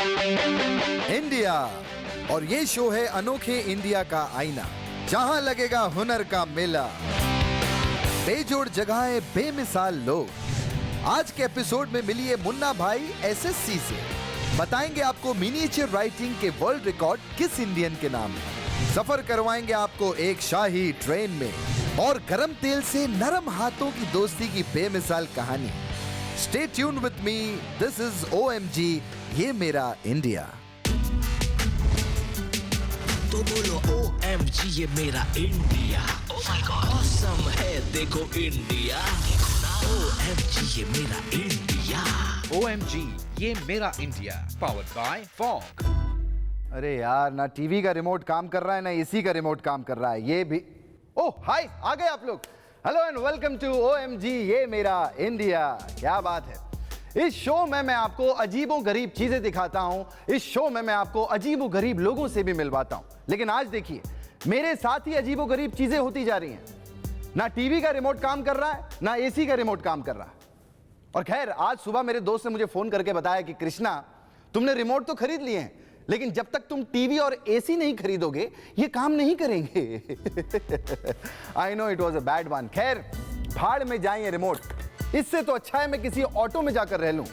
India, और ये show है अनोखे इंडिया का आईना, जहां लगेगा हुनर का मेला, बेजोड़ जगहें, बेमिसाल लोग। आज के एपिसोड में मिलिए मुन्ना भाई एसएससी से, बताएंगे आपको मिनिएचर राइटिंग के वर्ल्ड रिकॉर्ड किस इंडियन के नाम है। सफर करवाएंगे आपको एक शाही ट्रेन में, और गरम तेल से नरम हाथों की दोस्ती की बेमिसाल कहानी। Stay tuned with me, this is OMG, ये मेरा इंडिया। तो बोलो OMG, ये मेरा India. Oh my God, awesome है देखो इंडिया। OMG, ये मेरा इंडिया। OMG, ये मेरा इंडिया, पावर्ड बाय फॉग। अरे यार, ना टीवी का रिमोट काम कर रहा है, ना एसी का रिमोट काम कर रहा है। ये भी ओह हाय, आ गए आप लोग। Hello and welcome to OMG, ये मेरा इंडिया। क्या बात है। इस शो में मैं आपको अजीबो गरीब चीजें दिखाता हूं। इस शो में मैं आपको अजीबो गरीब लोगों से भी मिलवाता हूं। लेकिन आज देखिए, मेरे साथ ही अजीबो गरीब चीजें होती जा रही हैं। ना टीवी का रिमोट काम कर रहा है, ना एसी का रिमोट काम कर रहा है। और खैर, आज सुबह मेरे दोस्त ने मुझे फोन करके बताया कि कृष्णा, तुमने रिमोट तो खरीद लिए हैं, लेकिन जब तक तुम टीवी और एसी नहीं खरीदोगे ये काम नहीं करेंगे। I know it was a bad one. खैर, भाड़ में जाए रिमोट, इससे तो अच्छा है मैं किसी ऑटो में जाकर रह लूं।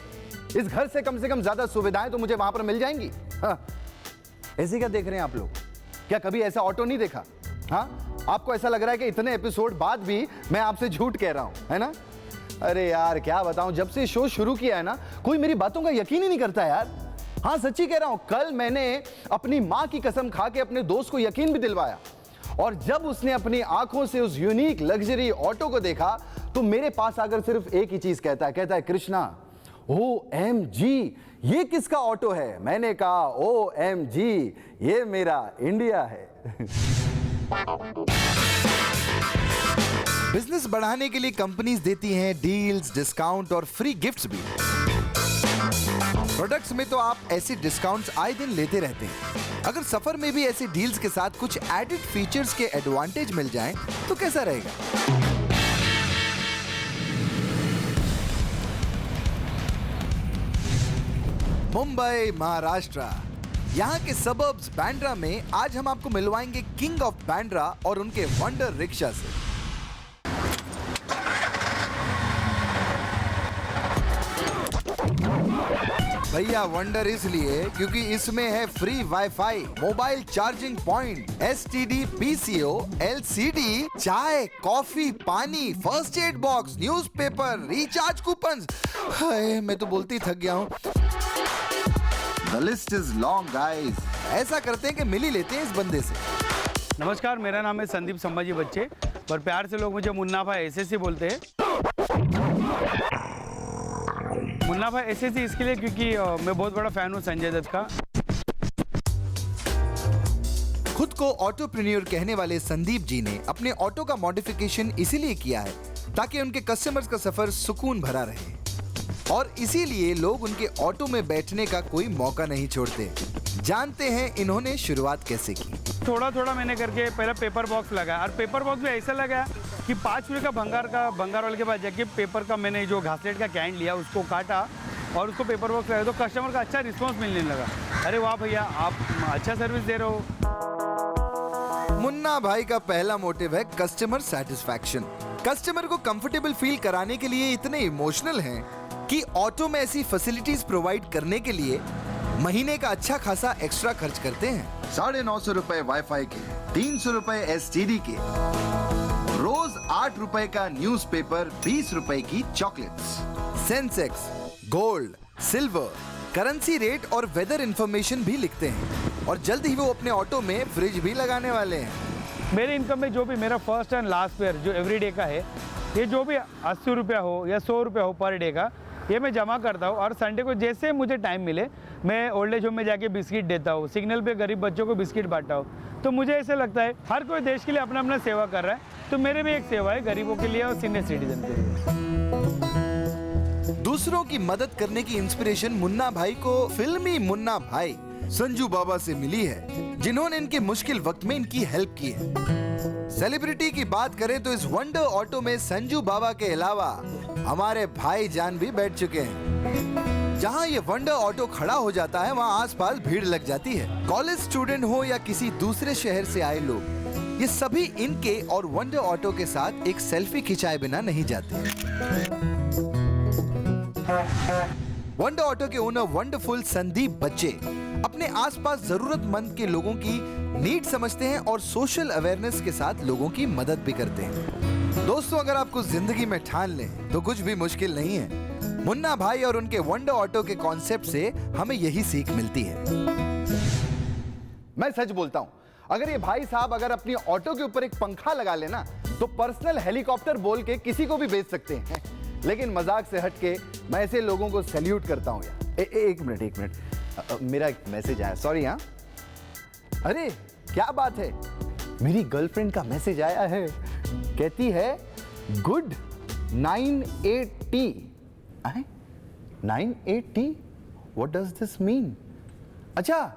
इस घर से कम ज्यादा सुविधाएं तो मुझे वहां पर मिल जाएंगी। हाँ। ऐसे क्या देख रहे हैं आप लोग? क्या कभी ऐसा ऑटो नहीं देखा? हाँ, आपको ऐसा लग रहा है कि इतने एपिसोड बाद भी मैं आपसे झूठ कह रहा हूं, है ना? अरे यार, क्या बताऊं, जब से शो शुरू किया है ना, कोई मेरी बातों का यकीन ही नहीं करता यार। हाँ, सच्ची कह रहा हूं। कल मैंने अपनी मां की कसम खा के अपने दोस्त को यकीन भी दिलवाया, और जब उसने अपनी आंखों से उस यूनिक लग्जरी ऑटो को देखा तो मेरे पास आकर सिर्फ एक ही चीज कहता है कृष्णा, OMG, ये किसका ऑटो है? मैंने कहा OMG, ये मेरा इंडिया है। बिजनेस बढ़ाने के लिए कंपनीज देती हैं डील्स, डिस्काउंट और फ्री गिफ्ट्स भी। प्रोडक्ट्स में तो आप ऐसे डिस्काउंट्स आए दिन लेते रहते हैं। अगर सफर में भी ऐसे डील्स के साथ कुछ एडेड फीचर्स के एडवांटेज मिल जाएं तो कैसा रहेगा? मुंबई, महाराष्ट्र, यहाँ के सबर्ब्स बांद्रा में आज हम आपको मिलवाएंगे किंग ऑफ बांद्रा और उनके वंडर रिक्शा से। भैया, वंडर इसलिए क्योंकि इसमें है free wifi, mobile charging point, STD, PCO, LCD, चाय, कॉफी, पानी, first aid box, newspaper, recharge coupons. Hi, मैं तो बोलती थक गया हूँ। The list is long, guys. ऐसा करते हैं कि मिल ही लेते हैं इस बंदे से। नमस्कार, मेरा नाम है संदीप संभाजी बच्चे, पर प्यार से लोग मुझे मुन्ना भाई SSC बोलते हैं। मुन्ना भाई SSC इसके लिए क्योंकि मैं बहुत बड़ा फैन हूँ संजय दत्त का। खुद को ऑटोप्रेन्योर कहने वाले संदीप जी ने अपने ऑटो का मॉडिफिकेशन इसीलिए किया है ताकि उनके कस्टमर्स का सफर सुकून भरा रहे, और इसीलिए लोग उनके ऑटो में बैठने का कोई मौका नहीं छोड़ते। जानते हैं इन्होंने शुरुआत कैसे की? थोड़ा थोड़ा मैंने करके पहले पेपर बॉक्स लगाया, और पेपर बॉक्स भी ऐसा लगाया कि 5 रुपये का भंगार वाले के पास जाके पेपर का मैंने जो घासलेट का कैन लिया, उसको काटा और उसको पेपर बॉक्स लगाया, तो कस्टमर का अच्छा रिस्पॉन्स मिलने लगा। अरे वाह भैया, आप अच्छा सर्विस दे रहे हो। मुन्ना भाई का पहला मोटिव है कस्टमर सेटिस्फैक्शन। कस्टमर को कंफर्टेबल फील कराने के लिए इतने इमोशनल हैं कि ऑटो में ऐसी फैसिलिटीज प्रोवाइड करने के लिए महीने का अच्छा खासा एक्स्ट्रा खर्च करते हैं। 950 रुपए वाईफाई के, 300 रुपए STD के, रोज 8 रुपए का न्यूज़पेपर, 20 रुपए की chocolates, Sensex, gold, silver, currency rate और वेदर इंफॉर्मेशन भी लिखते हैं, और जल्द ही वो अपने ऑटो में फ्रिज भी लगाने वाले हैं। मेरे इनकम में जो भी मेरा फर्स्ट एंड लास्ट फेयर जो एवरीडे का है, ये जो भी 80 रुपया हो या 100 रुपया हो पर डे का, ये मैं जमा करता हूँ। और संडे को जैसे मुझे टाइम मिले मैं ओल्ड एज होम में जाके बिस्किट देता हूँ, सिग्नल पे गरीब बच्चों को बिस्किट बांटा हूँ। तो मुझे ऐसा लगता है हर कोई देश के लिए अपना अपना सेवा कर रहा है, तो मेरे भी एक सेवा है गरीबों के लिए और सीनियर सिटीजन के लिए। दूसरों की मदद करने की इंस्पिरेशन मुन्ना भाई को फिल्मी मुन्ना भाई संजू बाबा से मिली है, जिन्होंने इनके मुश्किल वक्त में इनकी हेल्प की है। सेलिब्रिटी की बात करें तो इस वंडर ऑटो में संजू बाबा के अलावा हमारे भाई जान भी बैठ चुके हैं। जहाँ ये वंडर ऑटो खड़ा हो जाता है वहाँ आसपास भीड़ लग जाती है। कॉलेज स्टूडेंट हो या किसी दूसरे शहर से आए लोग, ये सभी इनके और वंडर ऑटो के साथ एक सेल्फी खिंचाए बिना नहीं जाते। वंडर ऑटो के ओनर वंडरफुल संदीप बच्चे अपने आसपास जरूरतमंद के लोगों की नीड समझते हैं और सोशल अवेयरनेस के साथ लोगों की मदद भी करते हैं। दोस्तों, अगर आपको जिंदगी में ठान लें तो कुछ भी मुश्किल नहीं है। मुन्ना भाई और उनके वंडर ऑटो के कॉन्सेप्ट से हमें यही सीख मिलती है। मैं सच बोलता हूं, अगर ये भाई साहब अगर अपनी ऑटो के ऊपर एक पंखा लगा लेना तो पर्सनल हेलीकॉप्टर बोल के किसी को भी भेज सकते हैं। लेकिन मजाक से हटके मैं ऐसे लोगों को सैल्यूट करता हूं यार। एक मिनट, मेरा एक मैसेज आया, सॉरी। हाँ, अरे क्या बात है, मेरी गर्लफ्रेंड का मैसेज आया है। कहती है good 98T। 98T, what does this mean? अच्छा,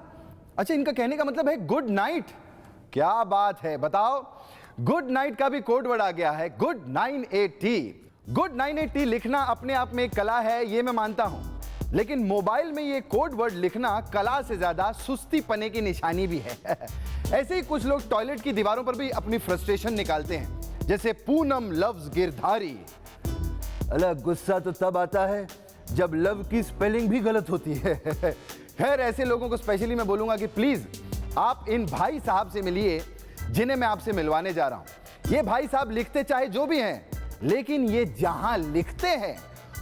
इनका कहने का मतलब है गुड नाइट। क्या बात है, बताओ। गुड नाइट का भी कोड वर्ड आ गया है, गुड 98T। गुड 98T लिखना अपने आप में एक कला है, ये मैं मानता हूं, लेकिन मोबाइल में ये कोड वर्ड लिखना कला से ज्यादा सुस्ती पने की निशानी भी है। ऐसे ही कुछ लोग टॉयलेट की दीवारों पर भी अपनी फ्रस्ट्रेशन निकालते हैं, जैसे पूनम लव्स गिरधारी। अलग गुस्सा तो तब आता है जब लव की स्पेलिंग भी गलत होती है। खैर, ऐसे लोगों को स्पेशली मैं बोलूंगा कि प्लीज आप इन भाई साहब से मिलिए जिन्हें मैं आपसे मिलवाने जा रहा हूं। ये भाई साहब लिखते चाहे जो भी हैं, लेकिन ये जहां लिखते हैं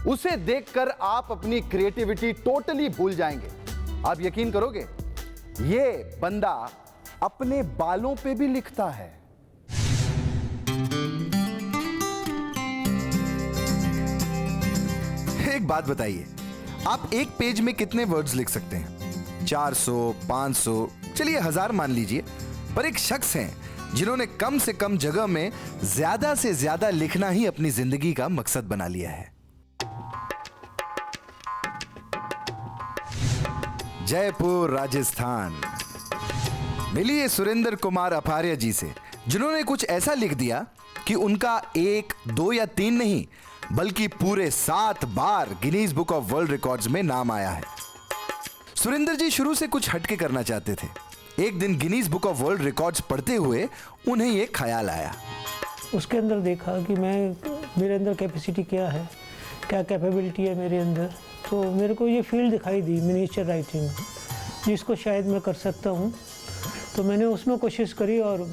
उसे देखकर आप अपनी क्रिएटिविटी टोटली भूल जाएंगे। आप यकीन करोगे, ये बंदा अपने बालों पे भी लिखता है। एक बात बताइए, आप एक पेज में कितने वर्ड्स लिख सकते हैं? 400, 500, चलिए 1000 मान लीजिए। पर एक शख्स हैं जिन्होंने कम से कम जगह में ज्यादा से ज्यादा लिखना ही अपनी जिंदगी का मकसद बना लिया है। जयपुर, राजस्थान। मिलिए सुरेंद्र कुमार अपार्या जी से, जिन्होंने कुछ ऐसा लिख दिया कि उनका 1, 2 या 3 नहीं, बल्कि पूरे 7 बार Guinness Book of World Records में नाम आया है। सुरेंद्र जी शुरू से कुछ हटके करना चाहते थे। एक दिन Guinness Book of World records पढ़ते हुए उन्हें ये ख्याल आया। उसके अंदर देखा कि मेरे अंदर कैपेसिटी क्या है, क्या कैपेबिलिटी है मेरे अंदर। तो मेरे को ये फील्ड दिखाई दी मिनिएचर राइटिंग, जिसको शायद मैं कर सकता हूँ। तो मैंने उसमें कोशिश करी और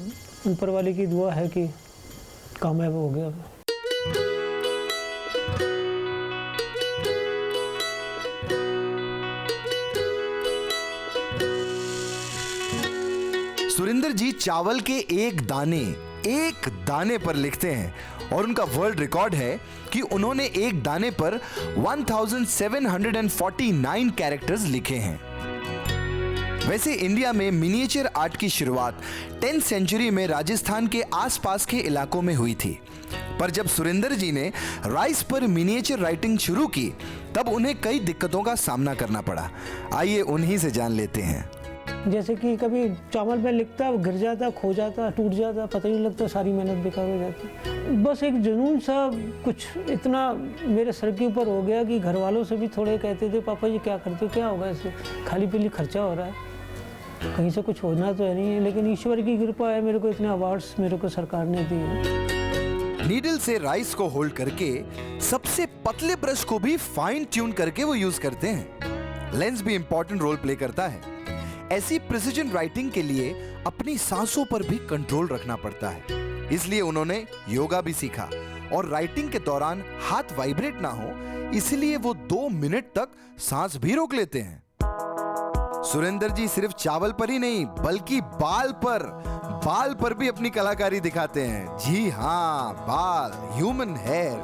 ऊपर वाले की दुआ है कि कामयाब हो गया। सुरेंद्र जी चावल के एक दाने पर लिखते हैं और उनका वर्ल्ड रिकॉर्ड है कि उन्होंने एक दाने पर 1749 कैरेक्टर्स लिखे हैं। वैसे इंडिया में मिनिएचर आर्ट की शुरुआत 10th सेंचुरी में राजस्थान के आसपास के इलाकों में हुई थी। पर जब सुरेंद्र जी ने राइस पर मिनिएचर राइटिंग शुरू की, तब उन्हें कई दिक्कतों का सामना करना पड़ा। आइए उन्हीं से जान लेते हैं। जैसे कि कभी चावल में लिखता, गिर जाता, खो जाता, टूट जाता, पता ही नहीं लगता, सारी मेहनत बेकार हो जाती। बस एक जुनून सा कुछ इतना मेरे सर के ऊपर हो गया कि घर वालों से भी थोड़े कहते थे, पापा जी क्या करते हो, क्या होगा इससे, खाली पीली खर्चा हो रहा है, कहीं से कुछ होना तो है नहीं है। लेकिन ईश्वर की कृपा है, मेरे को इतने अवार्ड्स मेरे को सरकार ने दिए। नीडल से राइस को होल्ड करके सबसे पतले ब्रश को भी फाइन ट्यून करके वो यूज करते हैं। लेंस भी इंपॉर्टेंट रोल प्ले करता है। ऐसी प्रिसिजन राइटिंग के लिए अपनी सांसों पर भी कंट्रोल रखना पड़ता है, इसलिए उन्होंने योगा भी सीखा और राइटिंग के दौरान हाथ वाइब्रेट ना हो, इसलिए वो 2 मिनट तक सांस भी रोक लेते हैं। सुरेंद्र जी सिर्फ चावल पर ही नहीं, बल्कि बाल पर भी अपनी कलाकारी दिखाते हैं। जी हाँ, बाल, ह्यूमन हेयर।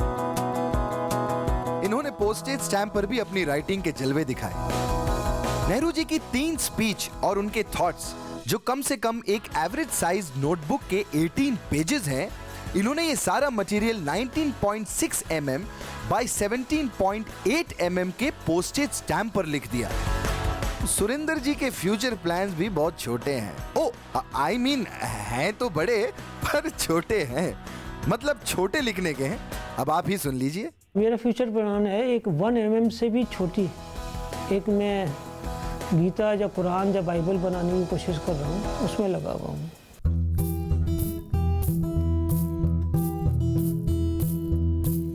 इन्होंने पोस्टेज स्टैम्प पर भी अपनी राइटिंग के जलवे दिखाए। नेहरू जी की 3 स्पीच और उनके थॉट्स, जो कम से कम एक एवरेज साइज नोटबुक के 18 पेजेस हैं, इन्होंने ये सारा मटेरियल 19.6 mm बाय 17.8 mm के पोस्टेज स्टैम्प पर लिख दिया। सुरेंद्र जी के फ्यूचर प्लान्स भी बहुत छोटे हैं। आई मीन हैं तो बड़े, पर छोटे हैं, मतलब छोटे लिखने के हैं। अब आप ही सुन लीजिए। मेरा फ्यूचर प्लान है एक 1 mm से भी छोटी एक मैं गीता या कुरान या बाइबल बनाने की कोशिश कर रहा हूँ, उसमें लगा हुआ हूँ।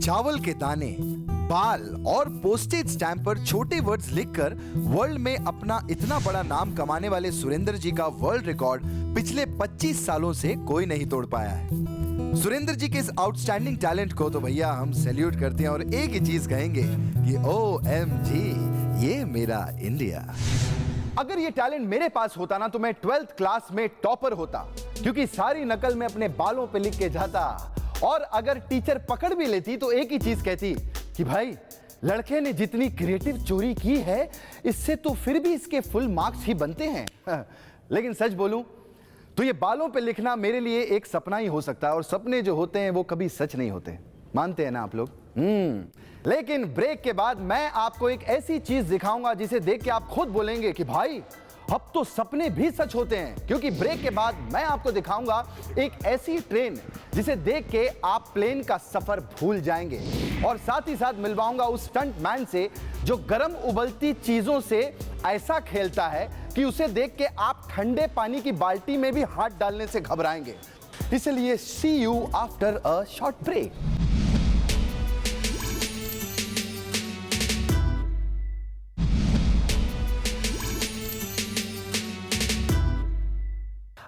चावल के दाने, बाल और पोस्टेज स्टैम्प पर छोटे वर्ड्स लिखकर वर्ल्ड में अपना इतना बड़ा नाम कमाने वाले सुरेंद्र जी का वर्ल्ड रिकॉर्ड पिछले 25 सालों से कोई नहीं तोड़ पाया है। सुरेंद्र जी के इस आउटस्टैंडिंग टैलेंट को तो भैया हम सैल्यूट करते हैं और एक ही चीज कहेंगे कि OMG, ये मेरा इंडिया। अगर ये टैलेंट मेरे पास होता ना तो मैं 12th क्लास में टॉपर होता, क्योंकि सारी नकल मैं अपने बालों पे लिख के जाता। और अगर टीचर पकड़ भी लेती तो एक ही चीज कहती कि भाई लड़के ने जितनी क्रिएटिव चोरी की है इससे तो फिर भी इसके फुल मार्क्स ही बनते हैं। लेकिन सच बोलूं तो ये बालों पे लिखना मेरे लिए एक सपना ही हो सकता है, और सपने जो होते हैं वो कभी सच नहीं होते, मानते हैं ना आप लोग? लेकिन ब्रेक के बाद मैं आपको एक ऐसी चीज दिखाऊंगा जिसे देख के आप खुद बोलेंगे कि भाई अब तो सपने भी सच होते हैं। क्योंकि ब्रेक के बाद मैं आपको दिखाऊंगा एक ऐसी ट्रेन जिसे देख के आप प्लेन का सफर भूल जाएंगे, और साथ ही साथ मिलवाऊंगा उस स्टंट मैन से जो गरम उबलती चीजों से ऐसा खेलता है कि उसे देख के आप ठंडे पानी की बाल्टी में भी हाथ डालने से घबराएंगे। इसलिए see you after a short break.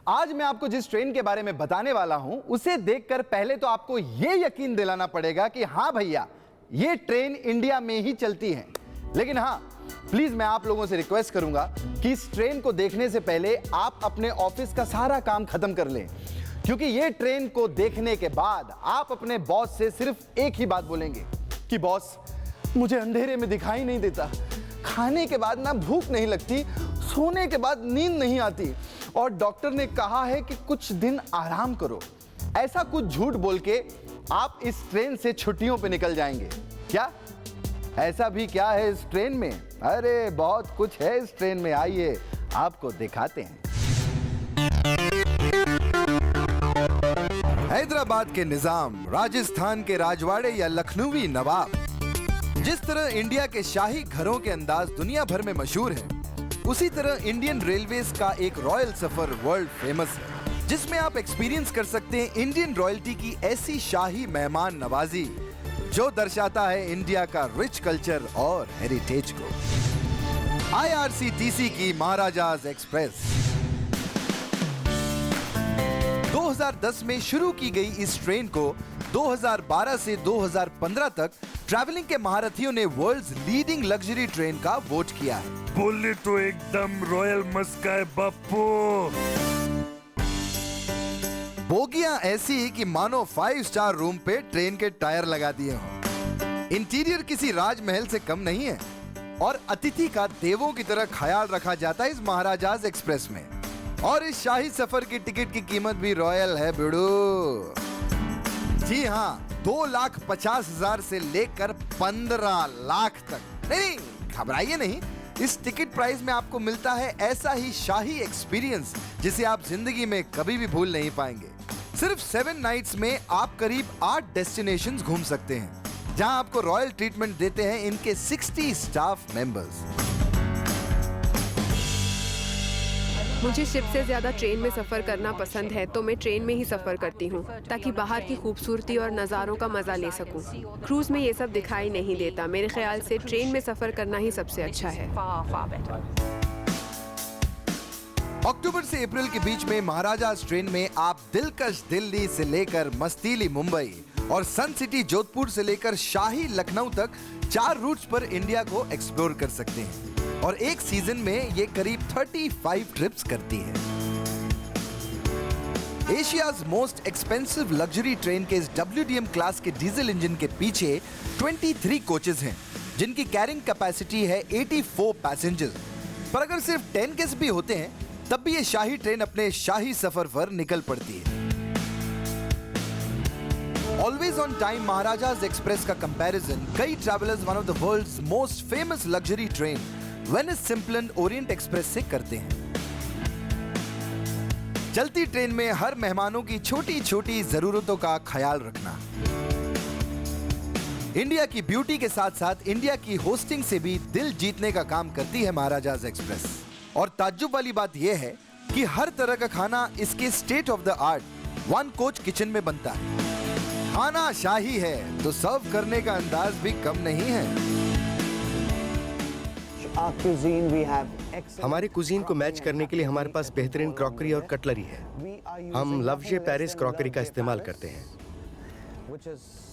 आज मैं आपको जिस ट्रेन के बारे में बताने वाला हूं उसे देखकर पहले तो आपको यह यकीन दिलाना पड़ेगा कि हां भैया ये ट्रेन इंडिया में ही चलती है। लेकिन हां, प्लीज मैं आप लोगों से रिक्वेस्ट करूंगा कि इस ट्रेन को देखने से पहले आप अपने ऑफिस का सारा काम खत्म कर लें, क्योंकि ये ट्रेन को देखने के बाद आप अपने बॉस से सिर्फ एक ही बात बोलेंगे कि बॉस मुझे अंधेरे में दिखाई नहीं देता, खाने के बाद ना भूख नहीं लगती, सोने के बाद नींद नहीं आती, और डॉक्टर ने कहा है कि कुछ दिन आराम करो। ऐसा कुछ झूठ बोल के आप इस ट्रेन से छुट्टियों पे निकल जाएंगे। क्या ऐसा भी क्या है इस ट्रेन में? अरे बहुत कुछ है इस ट्रेन में, आइए आपको दिखाते हैं। हैदराबाद के निजाम, राजस्थान के राजवाड़े या लखनवी नवाब, जिस तरह इंडिया के शाही घरों के अंदाज दुनिया भर में मशहूर है, उसी तरह इंडियन रेलवेज का एक रॉयल सफर वर्ल्ड फेमस है, जिसमें आप एक्सपीरियंस कर सकते हैं इंडियन रॉयल्टी की ऐसी शाही मेहमान नवाजी जो दर्शाता है इंडिया का रिच कल्चर और हेरिटेज को। IRCTC की महाराजाज एक्सप्रेस 2010 में शुरू की गई इस ट्रेन को 2012 से 2015 तक ट्रैवलिंग के महारथियों ने वर्ल्ड्स लीडिंग लग्जरी ट्रेन का वोट किया है। बोले तो एकदम रॉयल मस्का है बापू। बोगियां ऐसी कि मानो 5 स्टार रूम पे ट्रेन के टायर लगा दिए हों। इंटीरियर किसी राजमहल से कम नहीं है, और अतिथि का देवों की तरह ख्याल रखा जाता है इस महाराजाज एक्सप्रेस में। और इस शाही सफर की टिकट की कीमत भी रॉयल है बिड़ू। जी हाँ, 2,50,000 से लेकर 15 लाख तक। नहीं, घबराइए नहीं, इस टिकट प्राइस में आपको मिलता है ऐसा ही शाही एक्सपीरियंस जिसे आप जिंदगी में कभी भी भूल नहीं पाएंगे। सिर्फ 7 नाइट्स में आप करीब 8 डेस्टिनेशंस घूम सकते हैं, जहां आपको रॉयल ट्रीटमेंट देते हैं इनके 60 स्टाफ मेंबर्स। मुझे शिप से ज़्यादा ट्रेन में सफ़र करना पसंद है, तो मैं ट्रेन में ही सफ़र करती हूँ ताकि बाहर की खूबसूरती और नज़ारों का मज़ा ले सकूँ। क्रूज़ में ये सब दिखाई नहीं देता। मेरे ख्याल से ट्रेन में सफ़र करना ही सबसे अच्छा है। अक्टूबर से अप्रैल के बीच में महाराजाज ट्रेन में आप दिलकश दिल्ली से लेकर मस्तीली मुंबई और सन सिटी जोधपुर से लेकर शाही लखनऊ तक 4 रूट्स पर इंडिया को एक्सप्लोर कर सकते हैं, और एक सीजन में ये करीब 35 ट्रिप्स करती है। Asia's most expensive luxury train के इस WDM क्लास के डीजल इंजन के पीछे 23 कोचेज हैं, जिनकी कैरिंग कैपेसिटी है 84 पैसेंजर्स। पर अगर सिर्फ 10 गेस्ट भी होते हैं तब भी ये शाही ट्रेन अपने शाही सफर पर निकल पड़ती है। Always on time Maharajas Express का कंपैरिजन कई travellers one of the world's most famous luxury train Venice Simplon Orient Express से करते हैं। चलती ट्रेन में हर मेहमानों की छोटी छोटी जरूरतों का ख्याल रखना, इंडिया की ब्यूटी के साथ साथ इंडिया की होस्टिंग से भी दिल जीतने का काम करती है महाराजाज एक्सप्रेस। और ताज्जुब वाली बात यह है कि हर तरह का खाना इसके state of the art one coach kitchen में बनता है। खाना शाही है तो सर्व करने का अंदाज भी कम नहीं है। हमारे कुजीन को मैच करने के लिए हमारे पास बेहतरीन क्रॉकरी और कटलरी है। हम लवजे पेरिस क्रॉकरी का इस्तेमाल करते हैं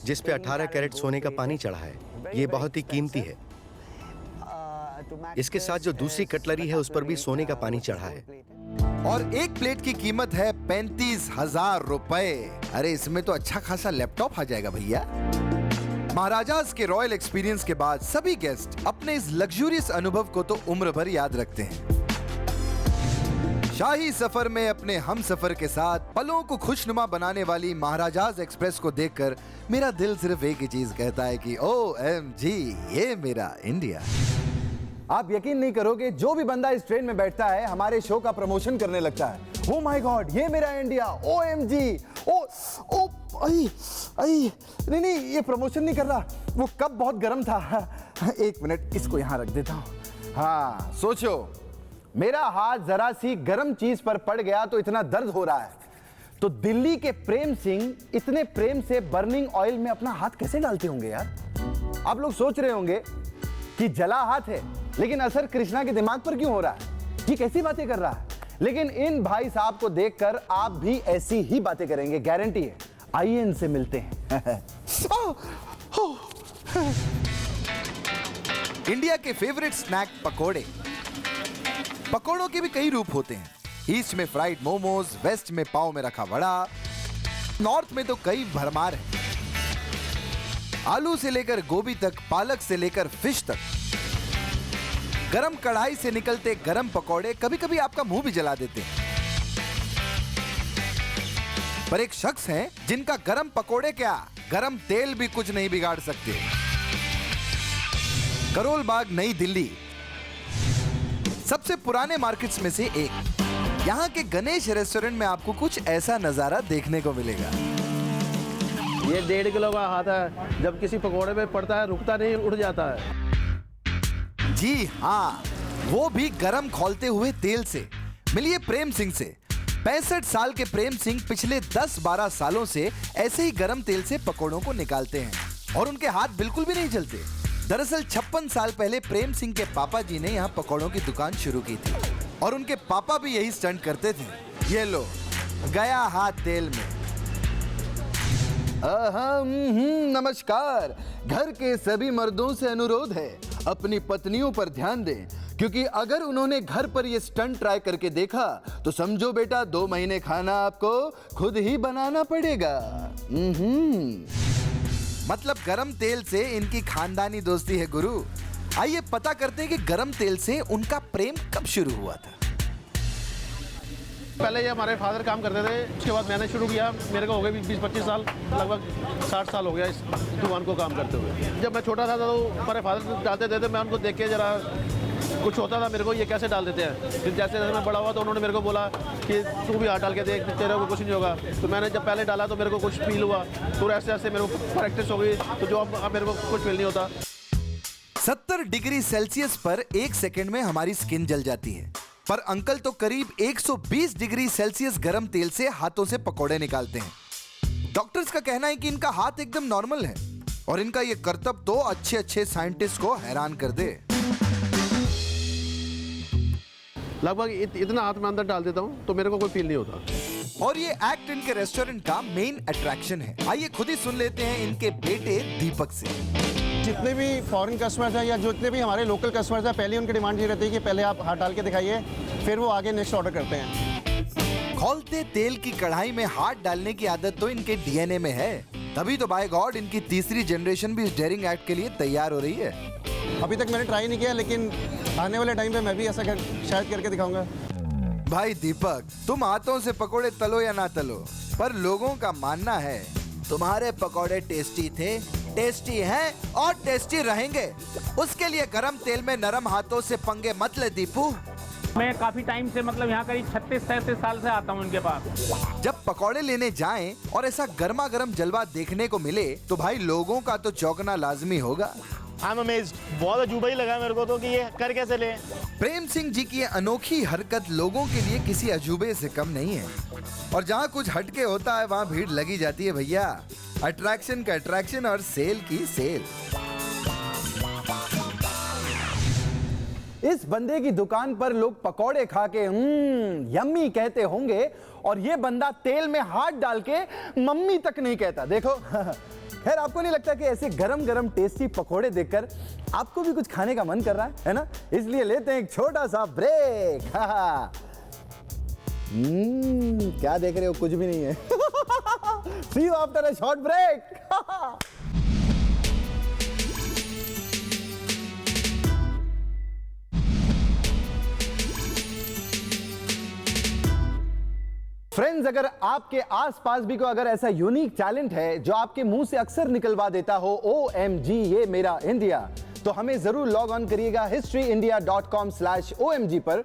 जिस पे 18 कैरेट सोने का पानी चढ़ा है। ये बहुत ही कीमती है। इसके साथ जो दूसरी कटलरी है उस पर भी सोने का पानी चढ़ा है। और एक प्लेट की कीमत है 35,000 रुपए। अरे इसमें तो अच्छा खासा लैपटॉप आ जाएगा भैया। महाराजाज के रॉयल एक्सपीरियंस के बाद सभी गेस्ट अपने इस लग्जूरियस अनुभव को तो उम्र भर याद रखते हैं। शाही सफर में अपने हम सफर के साथ पलों को खुशनुमा बनाने वाली महाराजाज एक्सप्रेस को देखकर मेरा दिल सिर्फ एक ही चीज कहता है कि OMG ये मेरा इंडिया। आप यकीन नहीं करोगे, जो भी बंदा इस ट्रेन में बैठता है हमारे शो का प्रमोशन करने लगता है। ओ माय गॉड ये मेरा इंडिया, OMG, ओ आई नहीं ये प्रमोशन नहीं कर रहा, वो कप बहुत गर्म था। एक मिनट इसको यहाँ रख देता हूँ। हाँ सोचो, मेरा हाथ जरा सी गर्म चीज पर पड़ गया तो इतना दर्द हो रहा है, तो दिल्ली के प्रेम सिंह इतने प्रेम से बर्निंग ऑयल में अपना हाथ कैसे डालते होंगे यार। आप लोग सोच रहे होंगे कि जला हाथ है, लेकिन असर कृष्णा के दिमाग पर क्यों हो रहा है, ये कैसी बातें कर रहा है। लेकिन इन भाई साहब को देखकर आप भी ऐसी ही बातें करेंगे, गारंटी है। आइए इनसे मिलते हैं। इंडिया के फेवरेट स्नैक पकोड़े। पकोड़ों के भी कई रूप होते हैं। ईस्ट में फ्राइड मोमोज, वेस्ट में पाव में रखा वड़ा, नॉर्थ में तो कई भरमार है। आलू से लेकर गोभी तक, पालक से लेकर फिश तक। गरम कढ़ाई से निकलते गरम पकोड़े कभी कभी आपका मुंह भी जला देते हैं। पर एक शख्स हैं जिनका गरम पकोड़े क्या, गरम तेल भी कुछ नहीं बिगाड़ सकते। करोल बाग, नई दिल्ली, सबसे पुराने मार्केट्स में से एक। यहाँ के गणेश रेस्टोरेंट में आपको कुछ ऐसा नजारा देखने को मिलेगा। ये 1.5 किलो का हाथ है, जब किसी पकोड़े पे पड़ता है रुकता नहीं, उड़ जाता है। जी हाँ, वो भी गरम खौलते हुए तेल से। मिलिए प्रेम सिंह से। 65 साल के प्रेम सिंह पिछले 10-12 सालों से ऐसे ही गरम तेल से पकोड़ों को निकालते हैं और उनके हाथ बिल्कुल भी नहीं जलते। दरअसल 56 साल पहले प्रेम सिंह के पापा जी ने यहाँ पकोड़ों की दुकान शुरू की थी और उनके पापा भी यही स्टंट करते थे। ये लो, गया हाथ तेल में। नमस्कार। घर के सभी मर्दों से अनुरोध है, अपनी पत्नियों पर ध्यान दें, क्योंकि अगर उन्होंने घर पर ये स्टंट ट्राई करके देखा तो समझो बेटा 2 महीने खाना आपको खुद ही बनाना पड़ेगा। मतलब गरम तेल से इनकी खानदानी दोस्ती है गुरु। आइए पता करते हैं कि गरम तेल से उनका प्रेम कब शुरू हुआ था। पहले ये हमारे फादर काम करते थे, उसके बाद मैंने शुरू किया। मेरे को हो गए 20-25 साल, लगभग 60 साल हो गया इस दुकान को काम करते हुए। जब मैं छोटा था तो हमारे फादर डालते थे, तो मैं उनको देख के जरा कुछ होता था मेरे को, ये कैसे डाल देते हैं। फिर जैसे जैसे मैं बड़ा हुआ तो उन्होंने मेरे को बोला कि तू भी हाथ डाल के देख, तेरे को कुछ नहीं होगा। तो मैंने जब पहले डाला तो मेरे को कुछ फील हुआ, तो ऐसे ऐसे मेरे को प्रैक्टिस हो गई, तो जो अब मेरे को कुछ फील नहीं होता। 70 डिग्री सेल्सियस पर 1 सेकंड में हमारी स्किन जल जाती है, पर अंकल तो करीब 120 डिग्री सेल्सियस गर्म तेल से हाथों से पकोड़े निकालते हैं। डॉक्टर्स का कहना है कि इनका हाथ एकदम नॉर्मल है और इनका ये करतब तो अच्छे साइंटिस्ट को हैरान कर दे। लगभग इतना हाथ में अंदर डाल देता हूँ तो मेरे को कोई फील नहीं होता। और ये एक्ट इनके रेस्टोरेंट का मेन अट्रैक्शन है। आइए खुद ही सुन लेते हैं इनके बेटे दीपक से। जितने भी फॉरेन कस्टमर्स हैं या जितने भी हमारे लोकल कस्टमर्स हैं, पहले उनकी डिमांड ये रहती है कि पहले आप हाथ डाल के दिखाइए, फिर वो आगे नेक्स्ट ऑर्डर करते हैं। खौलते तेल की कढ़ाई में हाथ डालने की आदत तो इनके डीएनए में है, तभी तो बाय गॉड इनकी तीसरी जनरेशन भी इस डेयरिंग एक्ट के लिए तैयार हो रही है। अभी तक मैंने ट्राई नहीं किया, लेकिन आने वाले टाइम पे मैं भी ऐसा शायद करके दिखाऊंगा। भाई दीपक, तुम हाथों से पकोड़े तलो या ना तलो, पर लोगों का मानना है तुम्हारे पकोड़े टेस्टी थे, टेस्टी हैं और टेस्टी रहेंगे। उसके लिए गरम तेल में नरम हाथों से पंगे मत ले दीपू, मैं काफ़ी टाइम से मतलब यहाँ करीब 36-37 साल से आता हूँ इनके पास। जब पकौड़े लेने जाएं और ऐसा गर्मा गर्म जलवा देखने को मिले तो भाई लोगों का तो चौंकना लाजमी होगा। I'm amazed, बहुत अजूबा ही लगा मेरे को तो कि ये कर कैसे ले। प्रेम सिंह जी की ये अनोखी हरकत लोगों के लिए किसी अजूबे से कम नहीं है और जहाँ कुछ हटके होता है वहाँ भीड़ लगी जाती है भैया। अट्रैक्शन का अट्रैक्शन और सेल की सेल। इस बंदे की दुकान पर लोग पकौड़े खा के यम्मी कहते होंगे और ये बंदा तेल में हाथ डाल के मम्मी तक नहीं कहता। देखो खैर आपको नहीं लगता कि ऐसे गरम गरम टेस्टी पकोड़े देखकर आपको भी कुछ खाने का मन कर रहा है ना? इसलिए लेते हैं एक छोटा सा ब्रेक। क्या देख रहे हो? कुछ भी नहीं है। See you after a short break. Friends, अगर आपके आसपास भी कोई अगर ऐसा यूनिक टैलेंट है जो आपके मुंह से अक्सर निकलवा देता हो OMG ये मेरा इंडिया, तो हमें जरूर लॉग ऑन करिएगा historyindia.com/OMG पर,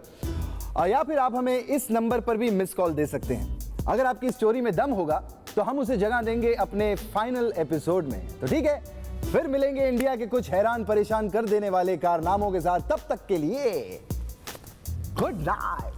या फिर आप हमें इस नंबर पर भी मिस कॉल दे सकते हैं। अगर आपकी स्टोरी में दम होगा तो हम उसे जगह देंगे अपने फाइनल एपिसोड में। तो ठीक है, फिर मिलेंगे इंडिया के कुछ हैरान परेशान कर देने वाले कारनामों के साथ। तब तक के लिए गुड नाइट।